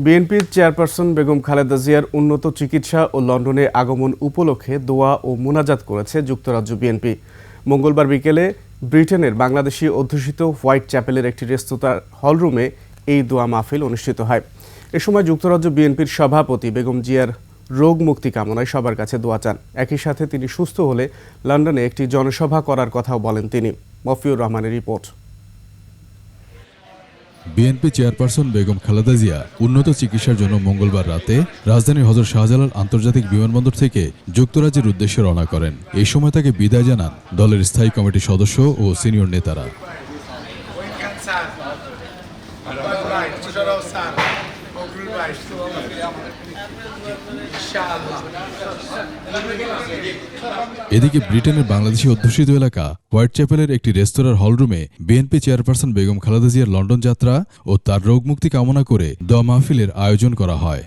বিএনপির চেয়ারপারসন বেগম খালেদা জিয়ার উন্নত চিকিৎসা ও লন্ডনে আগমন উপলক্ষে দোয়া ও মুনাজাত করেছে যুক্তরাজ্য বিএনপি। মঙ্গলবার বিকেলে ব্রিটেনের বাংলাদেশি অধ্যুষিত হোয়াইট চ্যাপেলের একটি রেস্তোরাঁর হলরুমে এই দোয়া মাহফিল অনুষ্ঠিত হয়। এ সময় যুক্তরাজ্য বিএনপির সভাপতি বেগম জিয়ার রোগ মুক্তি কামনায় সবার কাছে দোয়া চান। একই সাথে তিনি সুস্থ হলে লন্ডনে একটি জনসভা করার কথাও বলেন তিনি। মফিউর রহমানের report. BNP chairperson Begum Khaleda Zia উন্নত চিকিৎসার জন্য মঙ্গলবার রাতে রাজধানীর হযরত শাহজালাল আন্তর্জাতিক বিমানবন্দর থেকে যুক্তরাজ্যের উদ্দেশ্যে রওনা করেন। এই সময় তাকে বিদায় জানান দলের স্থায়ী কমিটির সদস্য ও সিনিয়র নেতারা। এদিকে ব্রিটেনের বাংলাদেশি অধ্যুষিত এলাকা হোয়াইট চ্যাপেলের একটি রেস্তোরাঁর হলরুমে বিএনপি চেয়ারপারসন বেগম খালেদা জিয়ার লন্ডন যাত্রা ও তার রোগমুক্তি কামনা করে দোয়া মাহফিলের আয়োজন করা হয়।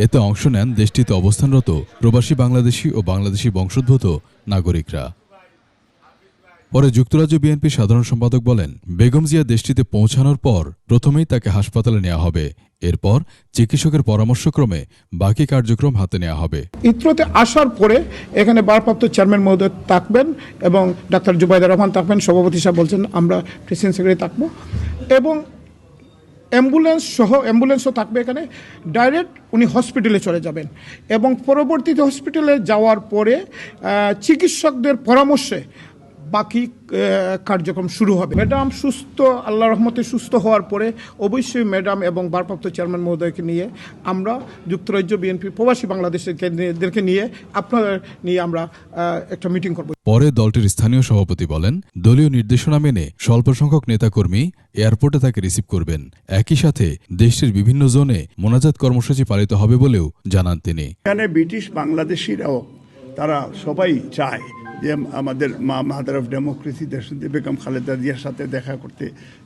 এতে অংশ নেন দেশটিতে অবস্থানরত প্রবাসী বাংলাদেশি ও বাংলাদেশি বংশোদ্ভূত নাগরিকরা। পরে যুক্তরাজ্য বিএনপির সাধারণ সম্পাদক বলেন, বেগম জিয়া দেশটিতে পৌঁছানোর পর প্রথমেই তাকে হাসপাতালে নেওয়া হবে, এরপর চিকিৎসকের পরামর্শক্রমে বাকি কার্যক্রম হাতে নেওয়া হবে। ইত্রতে আসার পরে এখানে ভারপ্রাপ্ত চেয়ারম্যান মহোদয় থাকবেন এবং ডাক্তার জুবাইদা রহমান থাকবেন, সভাপতি সাহেব বলছেন আমরা প্রেসিডেন্ট সেক্রেটারি থাকবো এবং অ্যাম্বুলেন্সও থাকবে এখানে। ডাইরেক্ট উনি হসপিটালে চলে যাবেন এবং পরবর্তীতে হসপিটালে যাওয়ার পরে চিকিৎসকদের পরামর্শে বাকি কার্যক্রম শুরু হবে। ম্যাডাম সুস্থ, আল্লাহর রহমতে সুস্থ হওয়ার পরে অবশ্যই ম্যাডাম এবং ভারপ্রাপ্ত চেয়ারম্যান মহোদয়কে নিয়ে আমরা যুক্তরাজ্য বিএনপি প্রবাসী বাংলাদেশিদেরকে নিয়ে আপনাদের নিয়ে আমরা একটা মিটিং করব। পরে দলটির স্থানীয় সভাপতি বলেন, দলীয় নির্দেশনা মেনে স্বল্প সংখ্যক নেতাকর্মী এয়ারপোর্টে তাকে রিসিভ করবেন। একই সাথে দেশটির বিভিন্ন জোনে মোনাজাত কর্মসূচি পালিত হবে বলেও জানান তিনি। এখানে ব্রিটিশ বাংলাদেশিরাও তারা সবাই চায় যে আমাদের মাদার অফ ডেমোক্রেসি দেশনেত্রী বেগম খালেদা জিয়ার সাথে দেখা করতে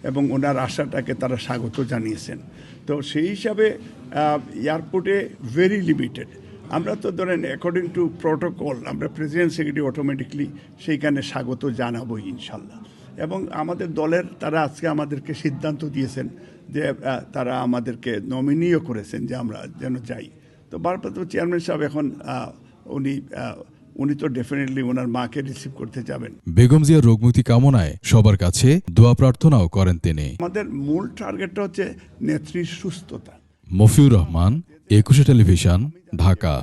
এবং ওনার আশাটাকে তারা স্বাগত জানিয়েছেন। তো সেই হিসাবে এয়ারপোর্টে ভেরি লিমিটেড। আমরা তো ধরেন অ্যাকর্ডিং টু প্রোটোকল আমরা প্রেসিডেন্ট সেক্রেটারি অটোমেটিকলি সেইখানে স্বাগত জানাবোই ইনশাল্লাহ। এবং আমাদের দলের তারা আজকে আমাদেরকে সিদ্ধান্ত দিয়েছেন যে তারা আমাদেরকে নমিনিও করেছেন যে আমরা যেন যাই। তো ভারপ্রাপ্ত চেয়ারম্যান সাহেব এখন উনি তো ডেফিনেটলি ওনার মাকে রিসিভ করতে যাবেন। বেগম জিয়ার রোগমুক্তি কামনায় সবার কাছে দোয়া প্রার্থনাও করেন তিনি। আমাদের মূল টার্গেটটা হচ্ছে নেত্রীর সুস্থতা। মফিউর রহমান, 21 টেলিভিশন, ঢাকা।